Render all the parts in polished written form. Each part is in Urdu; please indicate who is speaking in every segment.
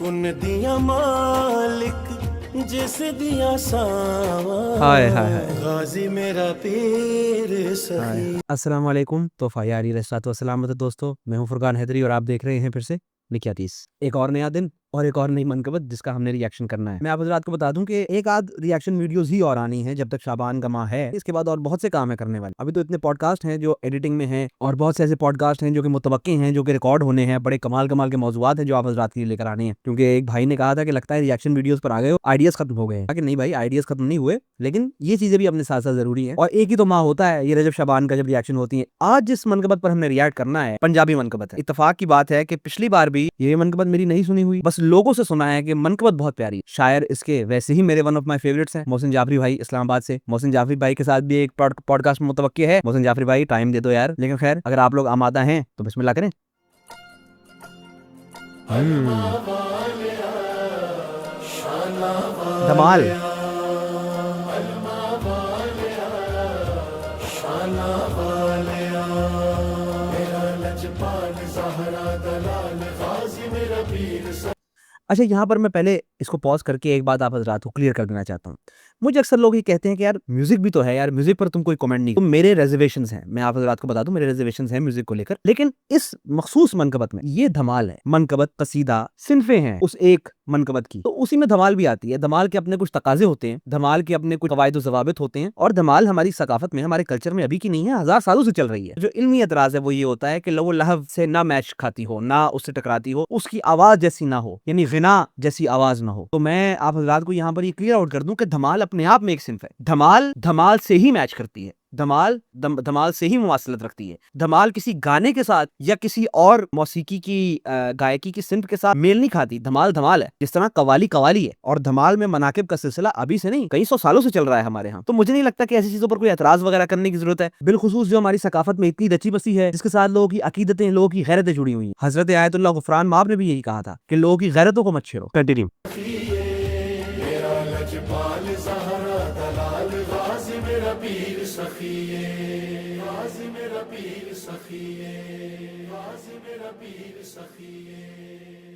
Speaker 1: کن دیا مالک جس دیا ساوا
Speaker 2: ہائے ہائے ہائے
Speaker 1: غازی میرا پیر سخی.
Speaker 2: السلام علیکم. توفہ یاری رسالت و سلامت دوستو، میں ہوں فرقان حیدری اور آپ دیکھ رہے ہیں پھر سے نکیاتیس. ایک اور نیا دن اور ایک اور نئی منقبت جس کا ہم نے ریاکشن کرنا ہے. میں آپ حضرات کو بتا دوں کہ ایک آدھ ریاکشن ویڈیوز ہی اور آنی ہے جب تک شعبان کا ماہ ہے. اس کے بعد اور بہت سے کام ہے کرنے والے. ابھی تو اتنے پوڈ کاسٹ ہیں جو ایڈیٹنگ میں ہیں اور بہت سے ایسے پوڈ کاسٹ ہیں جو کہ متوقع ہیں، جو کہ ریکارڈ ہونے ہیں. بڑے کمال کے موضوعات ہیں جو آپ حضرات کے لیے لے کر آنے ہیں. کیونکہ ایک بھائی نے کہا تھا کہ لگتا ہے ریاکشن ویڈیوز پر آ گئے ہو، آئیڈیاز ختم ہو گئے ہیں. کہ نہیں بھائی، آئیڈیاز ختم نہیں ہوئے، لیکن یہ چیزیں بھی اپنے ساتھ ساتھ ضروری ہیں. اور ایک ہی تو ماہ ہوتا ہے یہ رجب شعبان کا جب ریاکشن ہوتی ہیں. آج جس منقبت پر ہم نے ریاکٹ کرنا ہے پنجابی منقبت ہے. اتفاق کی بات ہے کہ پچھلی بار بھی یہ منقبت میری نہیں سنی ہوئی، بس لوگوں سے سنا ہے کہ منقبت بہت پیاری. شاعر اس کے ویسے ہی میرے ون آف مائی فیوریٹس ہیں، محسن جعفری بھائی اسلام آباد سے. محسن جعفری بھائی کے ساتھ بھی ایک پوڈ کاسٹ متوقع ہے. محسن جعفری بھائی ٹائم دے دو یار. لیکن خیر، اگر آپ لوگ آمادہ ہیں تو بسم اللہ کریں. دمال اچھا، یہاں پر میں پہلے اس کو پاز کر کے ایک بات آپ حضرات کو کلیئر کر دینا چاہتا ہوں. مجھے اکثر لوگ یہ کہتے ہیں کہ یار میوزک بھی تو ہے یار، میوزک پر تم کوئی کمنٹ نہیں. تو میرے ریزرویشنز ہیں، میں آپ حضرات کو بتا دوں میرے ریزرویشنز ہیں میوزک کو لے کر. لیکن اس مخصوص منقبت میں یہ دھمال ہے. منقبت قصیدہ صنفیں ہیں اس ایک منقبت کی، تو اسی میں دھمال بھی آتی ہے. دھمال کے اپنے کچھ تقاضے ہوتے ہیں، دھمال کے اپنے کچھ قواعد و ضوابط ہوتے ہیں. اور دھمال ہماری ثقافت میں، ہمارے کلچر میں ابھی کی نہیں ہے، 1000 سالوں سے چل رہی ہے. جو علمی اعتراض ہے وہ یہ ہوتا ہے کہ لو و لہو سے نہ میچ کھاتی ہو، نہ اس سے ٹکراتی ہو، اس کی آواز جیسی نہ ہو، یعنی غنا جیسی آواز نہ ہو. تو میں آپ حضرات کو یہاں پر یہ کلیئر آؤٹ کر دوں کہ دھمال اپنے آپ میں ایک صنف ہے. دھمال سے ہی میچ کرتی ہے. دھمال سے ہی مواصلت رکھتی ہے. دھمال کسی گانے کے ساتھ یا کسی اور موسیقی کی گائکی کی صنف کے ساتھ میل نہیں کھاتی. دھمال ہے، جس طرح قوالی ہے. اور دھمال میں مناقب کا سلسلہ ابھی سے نہیں، کئی سو سالوں سے چل رہا ہے ہمارے ہاں. تو مجھے نہیں لگتا کہ ایسی چیزوں پر کوئی اعتراض وغیرہ کرنے کی ضرورت ہے، بالخصوص جو ہماری ثقافت میں اتنی رچی بسی ہے، جس کے ساتھ لوگوں کی عقیدتیں، لوگوں کی غیرتیں جڑی ہوئی ہیں. حضرت آیت اللہ غفران مآب نے بھی یہی کہا تھا کہ لوگوں کی غیرتوں کو مت چھیڑو. کنٹینیو.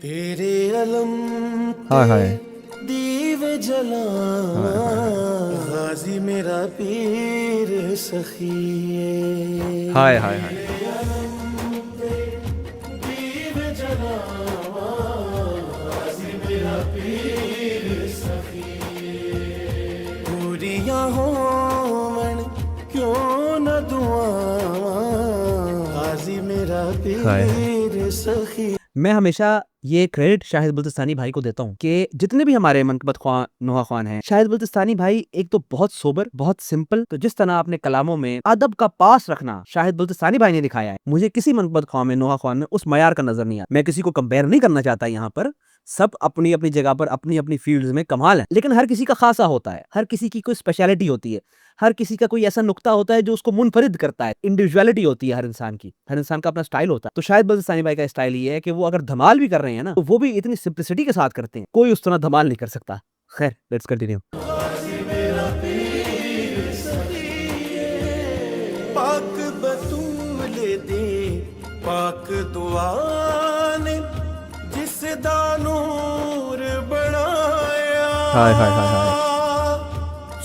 Speaker 1: تیرے علم
Speaker 2: ہائے ہائے
Speaker 1: دیو جلا غازی میرا پیر سخی.
Speaker 2: ہائے ہائے ہائے
Speaker 1: دیو جلا غازی میرا پیر سخی. پوریاں ہون کیوں نہ دعا غازی میرا پیر سخی.
Speaker 2: میں ہمیشہ یہ کریڈٹ شاہد بلتستانی بھائی کو دیتا ہوں کہ جتنے بھی ہمارے منقبت خواہ نوحہ خوان ہیں، شاہد بلتستانی بھائی ایک تو بہت سوبر، بہت سمپل. تو جس طرح اپنے کلاموں میں ادب کا پاس رکھنا شاہد بلتستانی بھائی نے دکھایا ہے، مجھے کسی منقبت خواہ میں، نوحہ خوان میں اس معیار کا نظر نہیں آتا. میں کسی کو کمپیئر نہیں کرنا چاہتا یہاں پر. سب اپنی اپنی جگہ پر اپنی اپنی فیلڈز میں کمال ہے، لیکن ہر کسی کا خاصا ہوتا ہے، ہر کسی کی کوئی اسپیشلٹی ہوتی ہے، ہر کسی کا کوئی ایسا نقطہ ہوتا ہے جو اس کو منفرد کرتا ہے. انڈیویجوالٹی ہوتی ہے ہر انسان کی، ہر انسان کا اپنا سٹائل ہوتا ہے. تو شاید بلتستانی بھائی کا سٹائل یہ ہے کہ وہ اگر دھمال بھی کر رہے ہیں نا، تو وہ بھی اتنی سمپلسٹی کے ساتھ کرتے ہیں، کوئی اس طرح دھمال نہیں کر سکتا. خیر، لیٹس کنٹینیو.
Speaker 1: پاک بطول دے پاک دعا نے جس دا نور بنایا.
Speaker 2: ہائے ہائے ہائے ہائے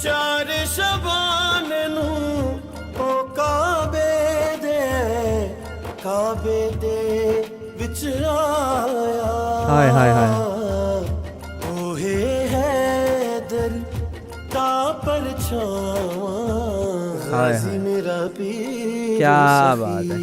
Speaker 1: چار شبان نو او کعبے دے وچ آیا.
Speaker 2: ہائے ہائے ہائے
Speaker 1: اوہے حیدر تا پرچھاواں غازی میرا پیر.
Speaker 2: کیا بات ہے،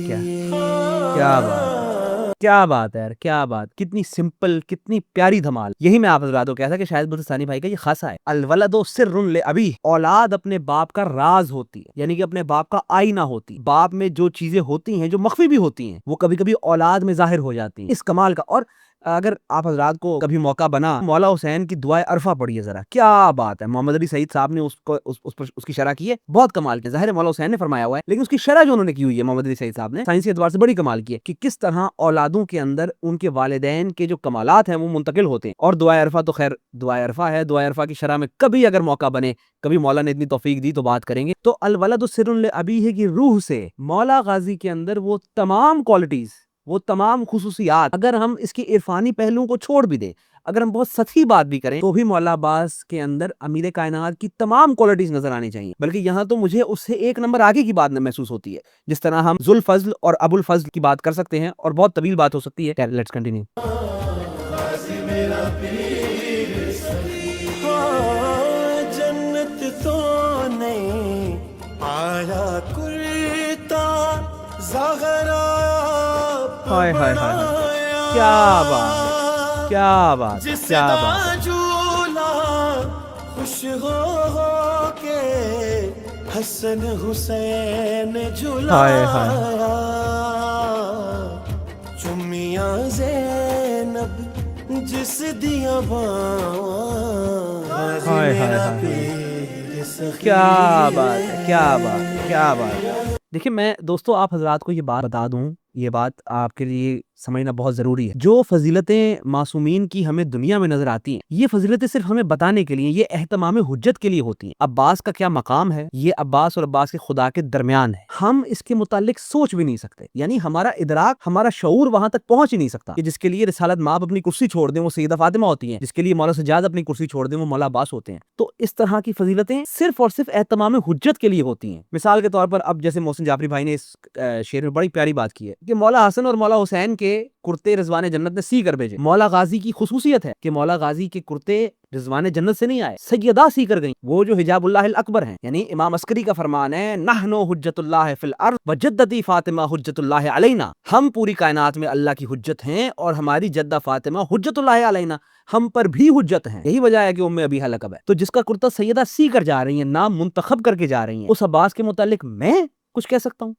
Speaker 2: کیا بات ہے یار، کیا بات. کتنی سمپل، کتنی پیاری دھمال. یہی میں آپ حضرات کو کہا تھا کہ شاید بلتستانی بھائی کا یہ خاصا ہے. الولد سر لابی، اولاد اپنے باپ کا راز ہوتی ہے، یعنی کہ اپنے باپ کا آئینہ ہوتی. باپ میں جو چیزیں ہوتی ہیں جو مخفی بھی ہوتی ہیں، وہ کبھی کبھی اولاد میں ظاہر ہو جاتی ہیں. اس کمال کا. اور اگر آپ حضرات کو کبھی موقع بنا، مولا حسین کی دعائے عرفہ پڑھیے ذرا، کیا بات ہے. محمد علی سعید صاحب نے اس کی شرح کی ہے، بہت کمال کی. ظاہر ہے مولا حسین نے فرمایا ہوا ہے، لیکن اس کی شرح جو انہوں نے کی ہوئی ہے محمد علی سعید صاحب نے، سائنسی اعتبار سے بڑی کمال کی ہے کہ کس طرح اولادوں کے اندر ان کے والدین کے جو کمالات ہیں وہ منتقل ہوتے ہیں. اور دعائے عرفہ تو خیر دعائے عرفہ ہے، دعائے عرفہ کی شرح میں کبھی اگر موقع بنے، کبھی مولا نے اتنی توفیق دی تو بات کریں گے. تو الولد سر لابیہ کی روح سے مولا غازی کے اندر وہ تمام کوالٹیز وہ تمام خصوصیات اگر ہم اس کے عرفانی پہلوؤں کو چھوڑ بھی دیں، اگر ہم بہت سطحی بات بھی کریں تو بھی مولا عباس کے اندر امیر کائنات کی تمام کوالٹیز نظر آنی چاہیے. بلکہ یہاں تو مجھے اس سے ایک نمبر آگے کی بات محسوس ہوتی ہے. جس طرح ہم ذوالفضل اور ابو الفضل کی بات کر سکتے ہیں اور بہت طویل بات ہو سکتی ہے. Let's continue.
Speaker 1: جنت تو نہیں آیا کرتا زغرا
Speaker 2: ہائے ہائے ہائے، کیا بات، کیا بات،
Speaker 1: جس
Speaker 2: کیا
Speaker 1: کا
Speaker 2: بات.
Speaker 1: جھولا خوش ہو کے حسن حسین
Speaker 2: ہائے ہائے.
Speaker 1: جھلایا چمیاں زینب جس دیا
Speaker 2: ہائے ہائے ہائے، کیا بات ہے، کیا بات ہے، کیا بات ہے. دیکھیں میں دوستو آپ حضرات کو یہ بات بتا دوں، یہ بات آپ کے لیے سمجھنا بہت ضروری ہے. جو فضیلتیں معصومین کی ہمیں دنیا میں نظر آتی ہیں، یہ فضیلتیں صرف ہمیں بتانے کے لیے، یہ اہتمام حجت کے لیے ہوتی ہیں. عباس کا کیا مقام ہے، یہ عباس اور عباس کے خدا کے درمیان ہے. ہم اس کے متعلق سوچ بھی نہیں سکتے. یعنی ہمارا ادراک، ہمارا شعور وہاں تک پہنچ ہی نہیں سکتا کہ جس کے لیے رسالت مآب اپنی کرسی چھوڑ دیں وہ سیدہ فاطمہ ہوتی ہیں، جس کے لیے مولا سجاد اپنی کرسی چھوڑ دیں وہ مولا عباس ہوتے ہیں. تو اس طرح کی فضیلتیں صرف اور صرف اہتمام حجت کے لیے ہوتی ہیں. مثال کے طور پر اب جیسے محسن جعفری بھائی نے اس شعر میں بڑی پیاری بات کی ہے کہ مولا حسن اور مولا حسین کے کرتے رضوان جنت نے سی کر بھیجے. مولا غازی کی خصوصیت ہے کہ مولا غازی کے کرتے رضوان جنت سے نہیں آئے، سیدہ سی کر گئیں، وہ جو حجاب اللہ الاکبر ہیں. یعنی امام عسکری کا فرمان ہے نحنو حجت اللہ فی الارض وجدتی فاطمہ حجت اللہ علینا. ہم پوری کائنات میں اللہ کی حجت ہیں اور ہماری جدہ فاطمہ حجت اللہ علینا، ہم پر بھی حجت ہیں. یہی وجہ ہے کہ ام ابیھا لقب ہے. تو جس کا کرتا سیدہ سی کر جا رہی ہیں، نام منتخب کر کے جا رہی ہیں، اس عباس کے متعلق میں کچھ کہہ سکتا ہوں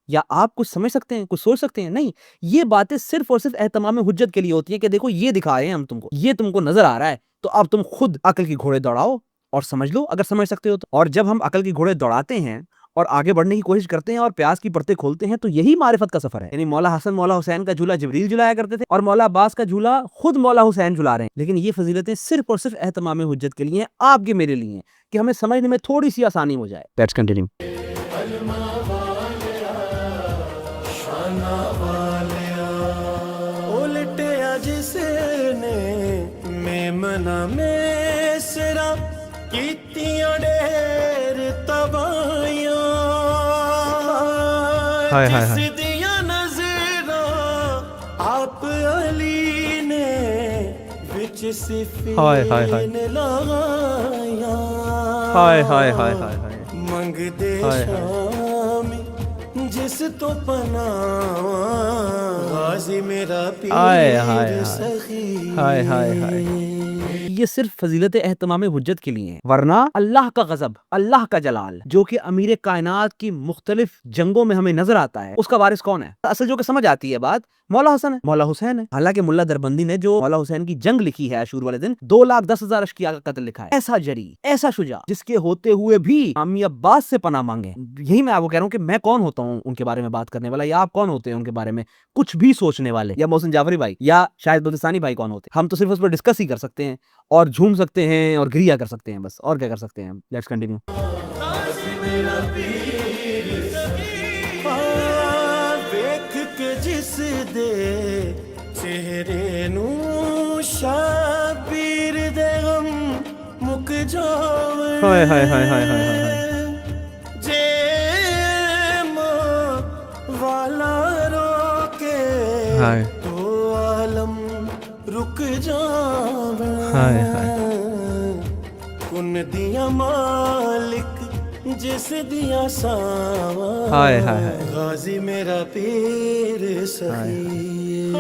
Speaker 2: یا آپ کچھ سمجھ سکتے ہیں، کچھ سوچ سکتے ہیں؟ نہیں. یہ باتیں صرف اور صرف اہتمام حجت کے لیے ہوتی ہیں کہ دیکھو یہ دکھائے ہیں ہم تم کو، یہ تم کو نظر آ رہا ہے، تو اب تم خود عقل کی گھوڑے دوڑاؤ اور سمجھ لو اگر سمجھ سکتے ہو تو. اور جب ہم عقل کی گھوڑے دوڑاتے ہیں اور آگے بڑھنے کی کوشش کرتے ہیں اور پیاس کی پرتیں کھولتے ہیں تو یہی معرفت کا سفر ہے. یعنی مولا حسن مولا حسین کا جھولا جبریل جھلایا کرتے تھے اور مولا عباس کا جھولا خود مولا حسین جھلا رہے ہیں. لیکن یہ فضیلتیں صرف اور صرف اہتمام حجت کے لیے ہیں، آپ کے میرے لیے ہیں، کہ ہمیں سمجھنے میں تھوڑی سی آسانی ہو جائے. Let's continue.
Speaker 1: الٹیا جس نے میمنہ میں سرا کیتیاں ڈھیر تباہیاں، جس دیا نظراں آپ علی نے وچ صفین لگایاں، منگ دے شامی جس تو پناہ غازی میرا پیر سخی.
Speaker 2: یہ صرف فضیلت اہتمام حجت کے لیے ہیں، ورنہ اللہ کا غضب، اللہ کا جلال جو کہ امیر کائنات کی مختلف جنگوں میں ہمیں نظر آتا ہے، اس کا وارث کون ہے؟ اصل جو کہ سمجھ آتی ہے بات مولا حسن ہے، مولا حسین ہے. حالانکہ ملا دربندی نے جو مولا حسین کی جنگ لکھی ہے عاشور والے دن، 2,10,000 اشقیاء کا قتل لکھا ہے. ایسا جری، ایسا شجاع، جس کے ہوتے ہوئے بھی امی عباس سے پناہ مانگے. یہی میں آپ کو کہہ رہا ہوں کہ میں کون ہوتا ہوں ان کے بارے میں بات کرنے والا، یا آپ کون ہوتے ہیں ان کے بارے میں کچھ بھی سوچنے والے، یا محسن جعفری بھائی یا شاید بلوچستانی بھائی کون ہوتے ہیں؟ ہم تو صرف اس پر ڈسکس ہی کر سکتے ہیں اور جھوم سکتے ہیں اور گریا کر سکتے ہیں، بس اور کیا کر سکتے ہیں. Let's continue.
Speaker 1: دیکھ کے جس دے چہرے نو شبیر دے غم مک جاوے، جے ماں والا رو کے تو عالم رک جاوے. کن دیا مالک جس دیا ساوا، غازی میرا پیر سخی.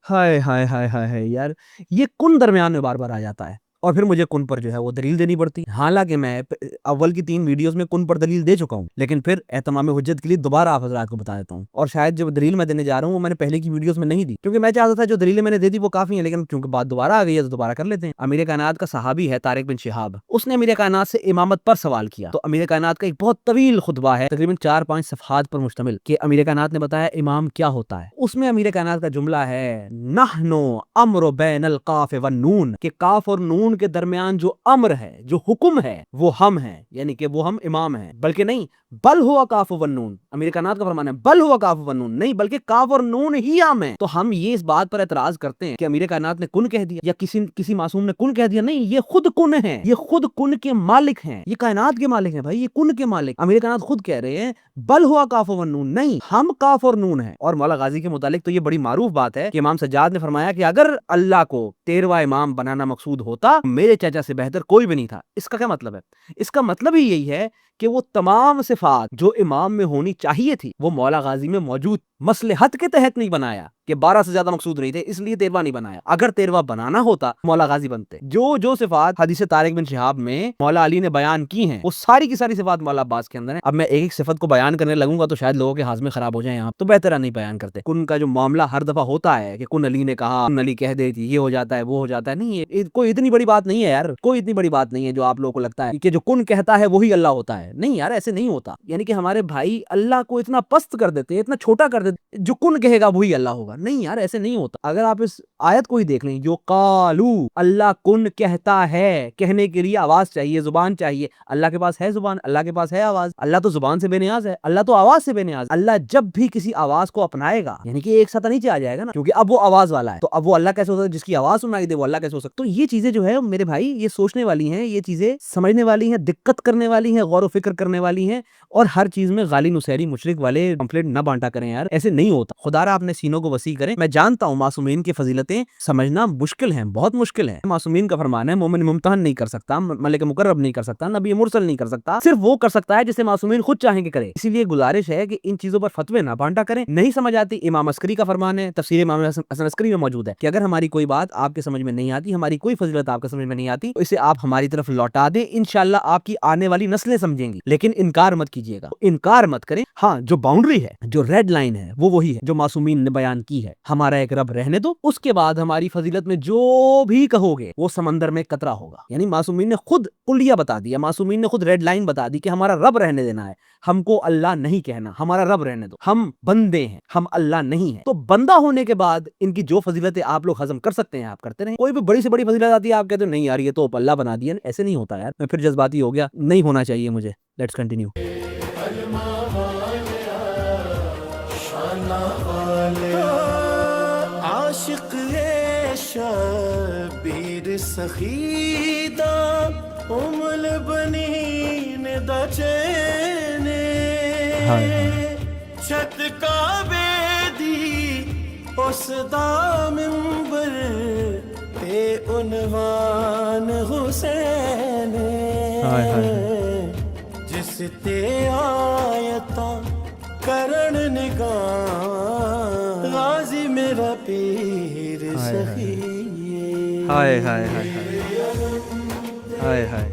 Speaker 2: ہائے یار، یہ کن درمیان میں بار بار آ جاتا ہے اور پھر مجھے کن پر جو ہے وہ دلیل دینی پڑتی. حالانکہ میں اول کی 3 ویڈیوز میں کن پر دلیل دے چکا ہوں، لیکن پھر اہتمام حجت کے لیے دوبارہ آپ حضرات کو بتا دیتا ہوں. اور شاید جو دلیل میں دینے جا رہا ہوں وہ میں نے پہلے کی ویڈیوز میں نہیں دی، کیونکہ میں چاہتا تھا جو دلیلیں میں نے دے دی وہ کافی ہیں، لیکن کیونکہ بات دوبارہ آ گئی ہے تو دوبارہ کر لیتے ہیں. امیر کائنات کا صحابی ہے طارق بن شہاب، اس نے امیر کائنات سے امامت پر سوال کیا. تو امیر کائنات کا ایک بہت طویل خطبہ ہے، تقریباً 4-5 صفحات پر مشتمل، کہ امیر کائنات نے بتایا امام کیا ہوتا ہے. اس میں امیر کائنات کا جملہ ہے نحنو امر بین القاف والنون، کہ کاف اور نون نون کے درمیان جو امر ہے، جو حکم ہے، وہ ہم ہیں، یعنی کہ وہ ہم امام ہیں، بلکہ نہیں، بل ہوا کاف والنون، امیر کائنات کا فرمان ہے بل ہوا کاف والنون، نہیں بلکہ کاف اور نون ہی ہم ہیں۔ تو ہم یہ اس بات پر اعتراض کرتے ہیں کہ امیر کائنات نے کن کہہ دیا یا کسی معصوم نے کن کہہ دیا، نہیں، یہ خود کن ہیں، یہ خود کن کے مالک ہیں، یہ کائنات کے مالک ہیں بھائی، یہ کن کے مالک۔ امیر کائنات خود کہہ رہے ہیں بل ہوا کاف والنون، نہیں، ہم کاف اور نون ہیں۔ اور مولا غازی کے متعلق تو یہ بڑی معروف بات ہے کہ امام سجاد نے فرمایا کہ اگر اللہ کو 13واں امام بنانا مقصود ہوتا، میرے چچا سے بہتر کوئی بھی نہیں تھا۔ اس کا کیا مطلب ہے؟ اس کا مطلب ہی یہی ہے کہ وہ تمام صفات جو امام میں ہونی چاہیے تھی وہ مولا غازی میں موجود، مصلحت کے تحت نہیں بنایا کہ 12 سے زیادہ مقصود نہیں تھے اس لیے 13واں نہیں بنایا۔ اگر 13واں بنانا ہوتا مولا غازی بنتے۔ جو صفات حدیث طارق بن شہاب میں مولا علی نے بیان کی ہیں وہ ساری کی ساری صفات مولا عباس کے اندر ہیں۔ اب میں ایک ایک صفت کو بیان کرنے لگوں گا تو شاید لوگوں کے ہاضمے خراب ہو جائیں، یہاں تو بہتر نہیں بیان کرتے۔ کن کا جو معاملہ ہر دفعہ ہوتا ہے کہ کن علی نے کہا، کن علی کہہ دیتی، یہ ہو جاتا ہے، وہ ہو جاتا ہے، نہیں، کوئی اتنی بڑی بات نہیں ہے یار، کوئی اتنی بڑی بات نہیں ہے جو آپ لوگوں کو لگتا ہے کہ جو کن کہتا ہے وہی اللہ ہوتا ہے۔ نہیں یار، ایسے نہیں ہوتا۔ یعنی کہ ہمارے بھائی اللہ کو اتنا پست کر دیتے ہیں، اتنا چھوٹا کر دیتے، جو کن کہے گا وہی اللہ ہوگا۔ نہیں یار، ایسے نہیں ہوتا۔ اگر آپ اس آیت کو ہی دیکھ لیں، جو قالو، اللہ کن کہتا ہے، کہنے کے لیے آواز چاہیے، زبان چاہیے۔ اللہ کے پاس ہے زبان، اللہ کے پاس ہے آواز، اللہ تو زبان سے بے نیاز ہے، اللہ تو آواز سے بے نیاز۔ اللہ جب بھی کسی آواز کو اپنائے گا، یعنی کہ ایک ساتھ نیچے آ جائے گا نا، کیونکہ اب وہ آواز والا ہے، تو اب وہ اللہ کیسے ہو سکتا ہے؟ جس کی آواز سنائی دے وہ اللہ کیسے ہو سکتا ہے؟ تو یہ چیزیں جو ہے میرے بھائی، یہ سوچنے والی ہیں، یہ چیزیں سمجھنے والی ہیں، دقت کرنے والی ہیں، غور و فکر کرنے والی ہیں، اور ہر چیز میں غالی نصیری مشرک والے پمفلٹ نہ بانٹا کریں یار، ایسے نہیں ہوتا۔ خدا را اپنے سینوں کو وسیع کریں۔ میں جانتا ہوں معصومین کی فضیلتیں سمجھنا مشکل ہیں، بہت مشکل ہے۔ معصومین کا فرمان ہے مومن ممتحن نہیں کر سکتا، ملک مقرب نہیں کر سکتا، نبی مرسل نہیں کر سکتا، صرف وہ کر سکتا ہے جسے معصومین خود چاہیں کہ کرے۔ اسی لیے گزارش ہے کہ ان چیزوں پر فتوے نہ بانٹا کریں، نہیں سمجھ آتی۔ امام عسکری کا فرمان ہے، تفسیر امام حسن عسکری میں موجود ہے کہ اگر ہماری کوئی بات آپ کے سمجھ میں نہیں آتی، ہماری کوئی فضیلت آپ کے سمجھ میں نہیں آتی، تو اسے آپ ہماری طرف لوٹا دیں، انشاءاللہ آپ کی آنے والی نسلیں سمجھیں گی، لیکن انکار مت کیجیے گا، انکار مت کریں۔ ہاں، جو باؤنڈری ہے، جو ریڈ لائن ہے، وہ وہی ہے جو معصومین نے بیان کی ہے، ہمارا ایک رب رہنے دو، اس کے بعد ہماری فضیلت میں جو بھی کہو گے وہ سمندر میں قطرہ ہوگا۔ یعنی معصومین نے خود کلیہ بتا دیا، معصومین نے خود ریڈ لائن بتا دی کہ ہمارا رب رہنے دینا ہے، ہم کو اللہ نہیں کہنا، ہمارا رب رہنے دو، ہم بندے ہیں، ہم اللہ نہیں ہیں۔ تو بندہ ہونے کے بعد ان کی جو فضیلتیں آپ لوگ ہضم کر سکتے ہیں آپ کرتے رہیں۔ کوئی بھی بڑی سے بڑی فضیلت آتی ہے آپ کہتے ہیں نہیں یار یہ تو اللہ بنا دیا، ایسے نہیں ہوتا یار۔ میں پھر جذباتی ہو گیا، نہیں ہونا چاہیے مجھے۔ Let's continue.
Speaker 1: عاشق شبیر سخیدہ امل بنین دا چینے چھت کعبے دی اس دا منبر تے عنوان حسین جس تے آیتاں کرن نگاہ غازی میرا پیر سخی۔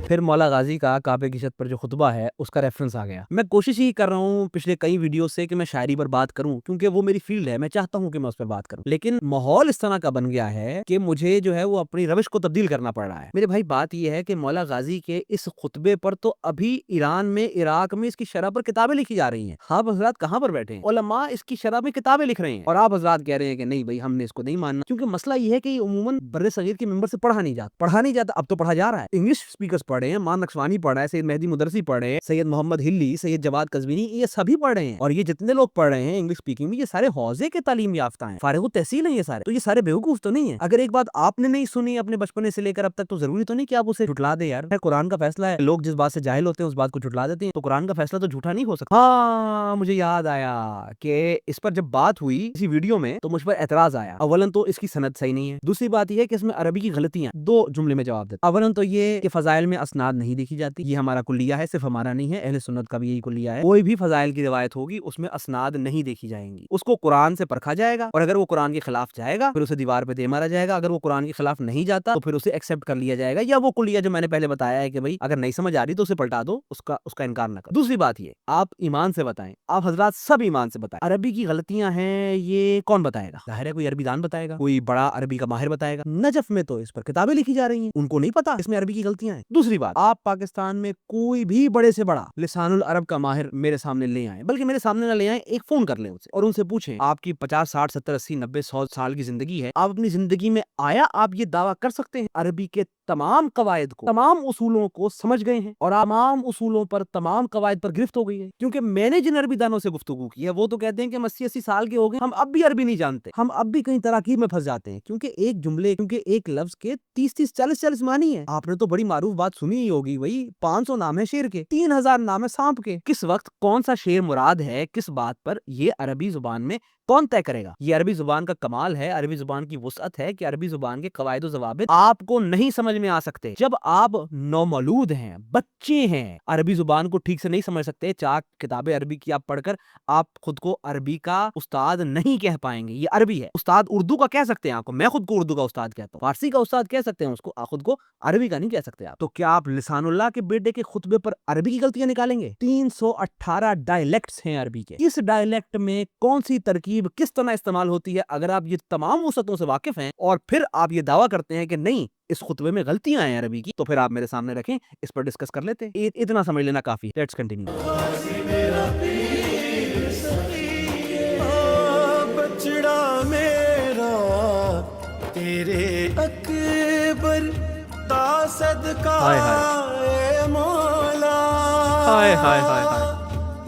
Speaker 2: پھر مولا غازی کا کعبے کی چھت پر جو خطبہ ہے اس کا ریفرنس آ گیا۔ میں کوشش ہی کر رہا ہوں پچھلے کئی ویڈیو سے کہ میں شاعری پر بات کروں، کیونکہ وہ میری فیلڈ ہے، میں چاہتا ہوں کہ میں اس پر بات کروں، لیکن ماحول اس طرح کا بن گیا ہے کہ مجھے جو ہے وہ اپنی روش کو تبدیل کرنا پڑ رہا ہے۔ میرے بھائی بات یہ ہے کہ مولا غازی کے اس خطبے پر تو ابھی ایران میں، عراق میں اس کی شرح پر کتابیں لکھی جا رہی ہیں۔ آپ حضرات کہاں پر بیٹھے ہیں؟ علماء اس کی شرح میں کتابیں لکھ رہے ہیں، اور آپ حضرات کہہ رہے ہیں کہ نہیں بھائی ہم نے اس کو نہیں ماننا، کیونکہ مسئلہ یہ ہے کہ یہ عموماً بر صغیر کے ممبر سے پڑھا نہیں جاتا۔ اب تو پڑھا جا رہا ہے، انگلش اسپیکرز پڑھ رہے ہیں، مان نقشوانی پڑھ رہا ہے، سید مہدی مدرسی پڑھ رہے ہیں، سید محمد ہلی، سید جواد قزوینی، یہ سبھی پڑھ رہے ہیں، اور یہ جتنے لوگ پڑھ رہے ہیں انگلش اسپیکنگ میں یہ سارے حوزے کے تعلیم یافتہ ہیں، فارغ التحصیل ہیں یہ سارے، تو یہ سارے بیوقوف تو نہیں ہیں۔ اگر ایک بات آپ نے نہیں سنی اپنے بچپنے سے لے کر اب تک، تو ضروری تو نہیں کہ آپ اسے جھٹلا دیں یار۔ قرآن کا فیصلہ ہے، لوگ جس بات سے جاہل ہوتے ہیں اس بات کو جھٹلا دیتے ہیں، تو قرآن کا فیصلہ تو جھوٹا نہیں ہو سکتا۔ ہاں، مجھے یاد آیا کہ اس پر جب بات ہوئی اسی ویڈیو میں تو مجھ پر اعتراض آیا۔ اولاً تو اس کی سند صحیح نہیں ہے، دوسری بات یہ ہے کہ اس میں عربی کی غلطیاں، دو جملے میں جواب دیتا۔ اولاً تو یہ کہ فضائل میں اسناد نہیں دیکھی جاتی، یہ ہمارا کلیہ ہے، صرف ہمارا نہیں ہے، اہل سنت کا بھی یہی کلیہ ہے۔ کوئی بھی فضائل کی روایت ہوگی اس میں اسناد نہیں دیکھی جائیں گی، اس کو قرآن سے پرکھا جائے گا، اور اگر وہ قرآن کے خلاف جائے گا پھر اسے دیوار پہ دے مارا جائے گا، اگر وہ قرآن کے خلاف نہیں جاتا تو پھر اسے ایکسپٹ کر لیا جائے گا، یا وہ کلیہ جو میں نے پہلے بتایا ہے کہ بھائی اگر نہیں سمجھ آ رہی تو اسے پلٹا دو، اس کا انکار نہ کرو۔ دوسری بات یہ، آپ ایمان سے بتائیں، آپ حضرات سب ایمان سے بتائیں، عربی کی غلطیاں ہیں یہ کون بتائے گا؟ ظاہر ہے کوئی عربی دان بتائے گا، کوئی بڑا عربی کا ماہر بتائے گا۔ نجف میں تو اس پر کتابیں لکھی جا رہی ہیں، ان کو نہیں پتا اس میں عربی کی غلطیاں ہیں۔ دوسری بات، آپ پاکستان میں کوئی بھی بڑے سے بڑا لسان العرب کا ماہر میرے سامنے لے آئیں، بلکہ میرے سامنے نہ لے آئیں، ایک فون کر لیں اسے اور ان سے پوچھیں آپ کی 50 60 70 80 90 100 سال کی زندگی ہے، آپ اپنی زندگی میں آیا آپ یہ دعویٰ کر سکتے ہیں عربی کے تمام قواعد کو، تمام اصولوں کو سمجھ گئے ہیں اور تمام اصولوں پر، تمام قواعد پر گرفت ہو گئی ہے. کیونکہ میں نے جن عربی دانوں سے گفتگو کی ہے وہ تو کہتے ہیں کہ ہم 80 سال کے ہو گئے، ہم اب بھی عربی نہیں جانتے، ہم اب بھی کہیں تراکیب میں پھنس جاتے ہیں. کیونکہ ایک جملے، کیونکہ ایک لفظ کے 30 40 معنی ہیں. آپ نے تو بڑی معروف بات سنی ہی ہوگی، وہی 500 نام ہے شیر کے، 3000 نام ہے سانپ کے. کس وقت کون سا شیر مراد ہے، کس بات پر، یہ عربی زبان میں کون طے کرے گا؟ یہ عربی زبان کا کمال ہے، عربی زبان کی وسعت ہے کہ عربی زبان کے قواعد و ضوابط آپ کو نہیں سمجھ میں آ سکتے. جب آپ نومولود ہیں، بچے ہیں، عربی زبان کو ٹھیک سے نہیں سمجھ سکتے، چاک کتابیں عربی کی آپ پڑھ کر آپ خود کو عربی کا استاد نہیں کہہ پائیں گے. یہ عربی ہے. استاد اردو کا کہہ سکتے ہیں آپ کو، میں خود کو اردو کا استاد کہتا ہوں، فارسی کا استاد کہہ سکتے ہیں اس کو، خود کو عربی کا نہیں کہہ سکتے آپ. تو کیا آپ لسان اللہ کے بیٹے کے خطبے پر عربی کی غلطیاں نکالیں گے؟ 318 ڈائلیکٹس ہیں عربی کے. اس ڈائلیکٹ میں کون سی ترکیب کس طرح استعمال ہوتی ہے، اگر آپ یہ تمام وسعتوں سے واقف ہیں اور پھر آپ یہ دعویٰ کرتے ہیں کہ نہیں اس خطبے میں غلطیاں ہیں عربی کی، تو پھر آپ میرے سامنے رکھیں، اس پر ڈسکس کر لیتے ہیں. اتنا سمجھ لینا کافی. Let's continue.
Speaker 1: بچڑا میرا تیرے اکبر دا صدقہ اے مولا،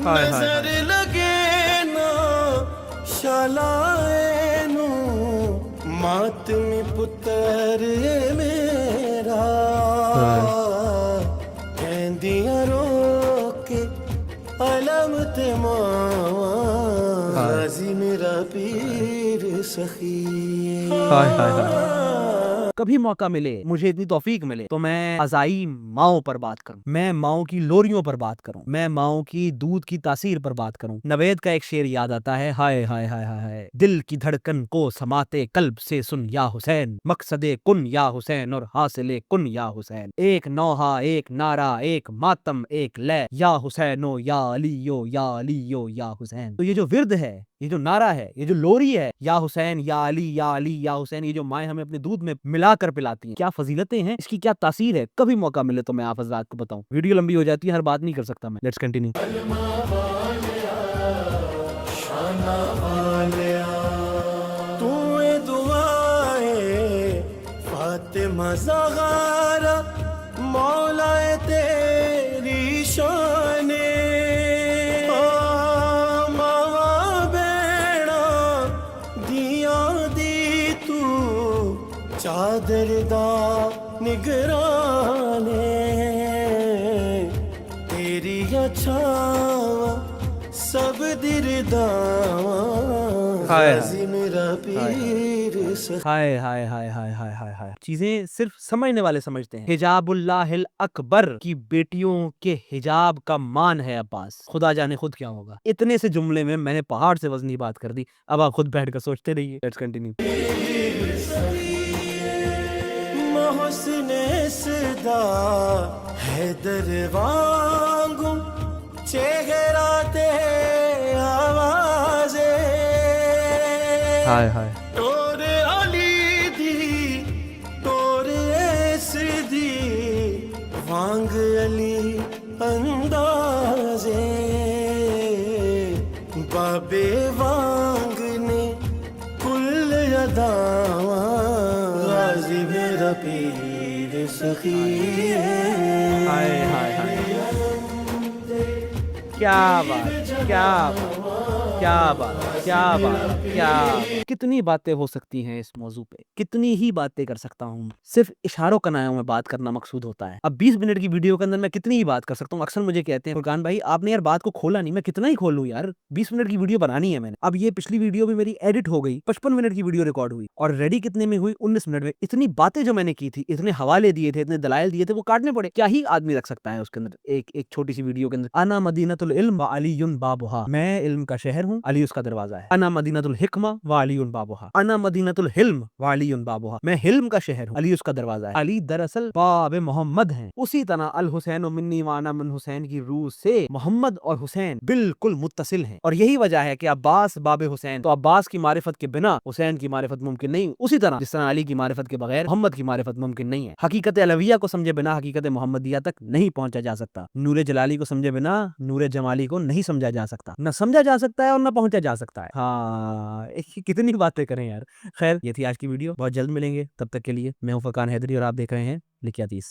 Speaker 1: نظر لگے نا شالائے نو ماتمی پتر میرا، کہندیاں رو کے علامت غازی میرا پیر سخی.
Speaker 2: کبھی موقع ملے، مجھے اتنی توفیق ملے تو میں ازائی ماؤں پر بات کروں، میں ماؤں کی لوریوں پر بات کروں، میں ماؤں کی دودھ کی تاثیر پر بات کروں. نوید کا ایک شعر یاد آتا ہے، ہائے ہائے ہائے ہائے، دل کی دھڑکن کو سماتے قلب سے سن یا حسین، مقصد کن یا حسین اور حاصل کن یا حسین، ایک نوحہ ایک نعرہ ایک ماتم ایک لے، یا حسینو یا علیو یا علیو یا حسین. تو یہ جو ورد ہے، یہ جو نعرہ ہے، یہ جو لوری ہے، یا حسین یا علی یا علی یا حسین، یہ جو مائیں ہمیں اپنے دودھ میں ملا کر پلاتی ہیں، کیا فضیلتیں ہیں، اس کی کیا تاثیر ہے. کبھی موقع ملے تو میں آپ حضرات کو بتاؤں. ویڈیو لمبی ہو جاتی ہے، ہر بات نہیں کر سکتا میں. Let's continue.
Speaker 1: تو دعائیں فاطمہ زہرا مولا تیری شان، چادر دا نگرانے تیری اچھا سب درداں غازی میرا پیر سخی.
Speaker 2: ہائے ہائے ہائے ہائے ہائے ہائے ہائے. چیزیں صرف سمجھنے والے سمجھتے ہیں. حجاب اللہ الاکبر کی بیٹیوں کے حجاب کا مان ہے عباس، خدا جانے خود کیا ہوگا. اتنے سے جملے میں نے پہاڑ سے وزنی بات کر دی. اب آپ خود بیٹھ کر سوچتے رہیے. Let's continue.
Speaker 1: محسن صدا حیدر وانگو چہرہ تے آوازے،
Speaker 2: ہائے ہائے.
Speaker 1: ٹور علی دی ٹور ایس دی وانگ علی اندازے، بابے وانگ نے کل اداواں غازی میرا پیر سخی.
Speaker 2: ہائے ہائے ہائے. کیا بات، کیا بات، کیا بات، کیا بات، کیا کتنی باتیں ہو سکتی ہیں اس موضوع پہ، کتنی ہی باتیں کر سکتا ہوں. صرف اشاروں کنایوں میں بات کرنا مقصود ہوتا ہے. اب 20 منٹ کی ویڈیو کے اندر میں کتنی ہی بات کر سکتا ہوں. اکثر مجھے کہتے ہیں فرقان بھائی آپ نے یار بات کو کھولا نہیں. میں کتنا ہی کھولوں یار، 20 منٹ کی ویڈیو بنانی ہے میں نے. اب یہ پچھلی ویڈیو بھی میری ایڈٹ ہو گئی، 55 منٹ کی ویڈیو ریکارڈ ہوئی اور ریڈی کتنے میں ہوئی، 19 منٹ میں. اتنی باتیں جو میں نے کی تھی، اتنے حوالے دیے تھے، اتنے دلائل دیے تھے، وہ کاٹنے پڑے. کیا ہی آدمی رکھ سکتا ہے اس کے اندر ایک چھوٹی سی ویڈیو کے اندر. انا مدینۃ العلم وعلی بابھا، میں علم کا شہر ہوں، علی اس کا دروازہ ہے. انا مدینۃ الحکمہ وعلی بابھا، انا مدینۃ الحلم وعلی بابھا، میں حلم کا شہر ہوں، علی اس کا دروازہ ہے. علی دراصل باب محمد ہیں. اسی طرح الحسین منی وانا من حسین کی روح سے محمد اور حسین بالکل متصل ہیں. اور یہی وجہ ہے کہ عباس باب حسین، تو عباس کی معرفت کے بنا حسین کی معرفت ممکن نہیں. اسی طرح جس طرح علی کی معرفت کے بغیر محمد کی معرفت ممکن نہیں ہے. حقیقت علویہ کو سمجھے بنا حقیقت محمدیہ تک نہیں پہنچا جا سکتا. نور جلالی کو سمجھے بنا نور جمالی کو نہیں سمجھا جا سکتا. نہ سمجھا جا سکتا ہے اور نہ پہنچا جا سکتا ہے. ہوتا ہے. ہاں کتنی باتیں کریں یار. خیر یہ تھی آج کی ویڈیو, بہت جلد ملیں گے, تب تک کے لیے میں ہوں فرقان حیدری اور آپ دیکھ رہے ہیں لکھیاتیس.